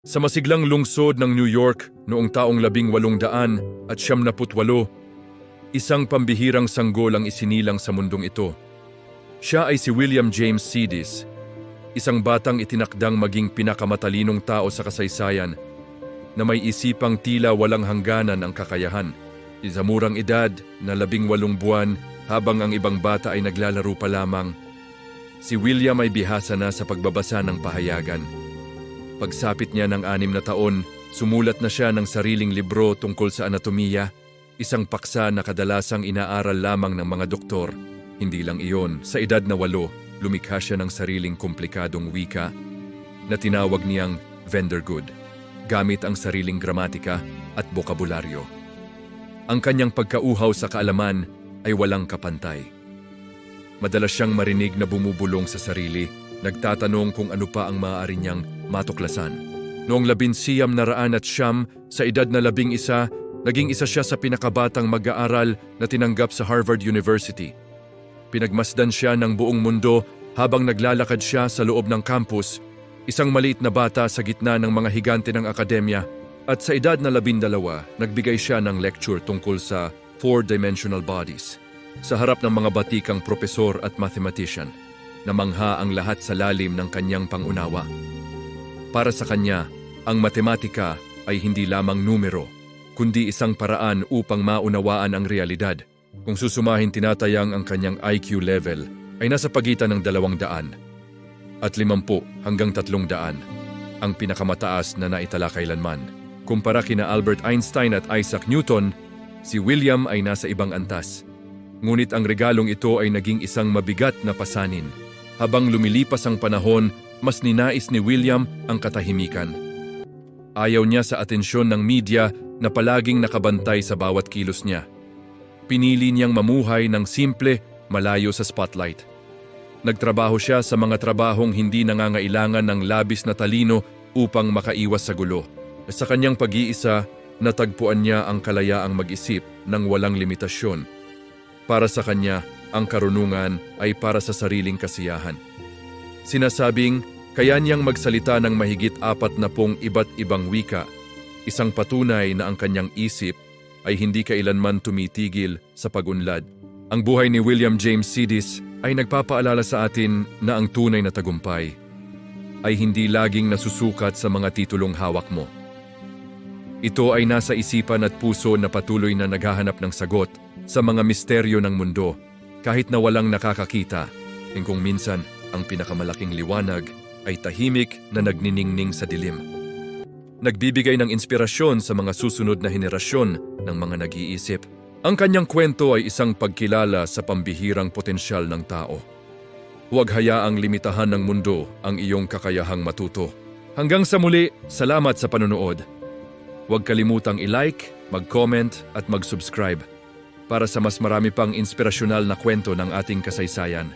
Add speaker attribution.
Speaker 1: Sa masiglang lungsod ng New York noong taong 1878, isang pambihirang sanggol ang isinilang sa mundong ito. Siya ay si William James Sidis, isang batang itinakdang maging pinakamatalinong tao sa kasaysayan na may isipang tila walang hangganan ang kakayahan. Sa murang edad na 18 buwan habang ang ibang bata ay naglalaro pa lamang, si William ay bihasa na sa pagbabasa ng pahayagan. Pagsapit niya ng 6 na taon, sumulat na siya ng sariling libro tungkol sa anatomiya, isang paksa na kadalasang inaaral lamang ng mga doktor. Hindi lang iyon, sa edad na 8, lumikha siya ng sariling komplikadong wika na tinawag niyang Vendergood, gamit ang sariling gramatika at bokabularyo. Ang kanyang pagkauhaw sa kaalaman ay walang kapantay. Madalas siyang marinig na bumubulong sa sarili, nagtatanong kung ano pa ang maaari niyang matuklasan. Noong 1909 sa edad na 11, naging isa siya sa pinakabatang mag-aaral na tinanggap sa Harvard University. Pinagmasdan siya ng buong mundo habang naglalakad siya sa loob ng campus, isang maliit na bata sa gitna ng mga higante ng akademya. At sa edad na 12, nagbigay siya ng lecture tungkol sa 4-dimensional bodies sa harap ng mga batikang propesor at mathematician. Namangha ang lahat sa lalim ng kanyang pangunawa. Para sa kanya, ang matematika ay hindi lamang numero, kundi isang paraan upang maunawaan ang realidad. Kung susumahin, tinatayang ang kanyang IQ level ay nasa pagitan ng 200 at 50 hanggang 300, ang pinakamataas na naitala kailanman. Kumpara kina Albert Einstein at Isaac Newton, si William ay nasa ibang antas. Ngunit ang regalong ito ay naging isang mabigat na pasanin. Habang lumilipas ang panahon, mas ninais ni William ang katahimikan. Ayaw niya sa atensyon ng media na palaging nakabantay sa bawat kilos niya. Pinili niyang mamuhay ng simple, malayo sa spotlight. Nagtrabaho siya sa mga trabahong hindi nangangailangan ng labis na talino upang makaiwas sa gulo. Sa kanyang pag-iisa, natagpuan niya ang kalayaang mag-isip ng walang limitasyon. Para sa kanya, ang karunungan ay para sa sariling kasiyahan. Sinasabing, kaya niyang magsalita ng mahigit 40 iba't ibang wika, isang patunay na ang kanyang isip ay hindi kailanman tumitigil sa pag-unlad. Ang buhay ni William James Sidis ay nagpapaalala sa atin na ang tunay na tagumpay ay hindi laging nasusukat sa mga titulong hawak mo. Ito ay nasa isipan at puso na patuloy na naghahanap ng sagot sa mga misteryo ng mundo, kahit na walang nakakakita, kung minsan ang pinakamalaking liwanag ay tahimik na nagniningning sa dilim. Nagbibigay ng inspirasyon sa mga susunod na henerasyon ng mga nag-iisip. Ang kanyang kwento ay isang pagkilala sa pambihirang potensyal ng tao. Huwag hayaang limitahan ng mundo ang iyong kakayahang matuto. Hanggang sa muli, salamat sa panonood. Huwag kalimutang i-like, mag-comment at mag-subscribe para sa mas marami pang inspirasyonal na kwento ng ating kasaysayan.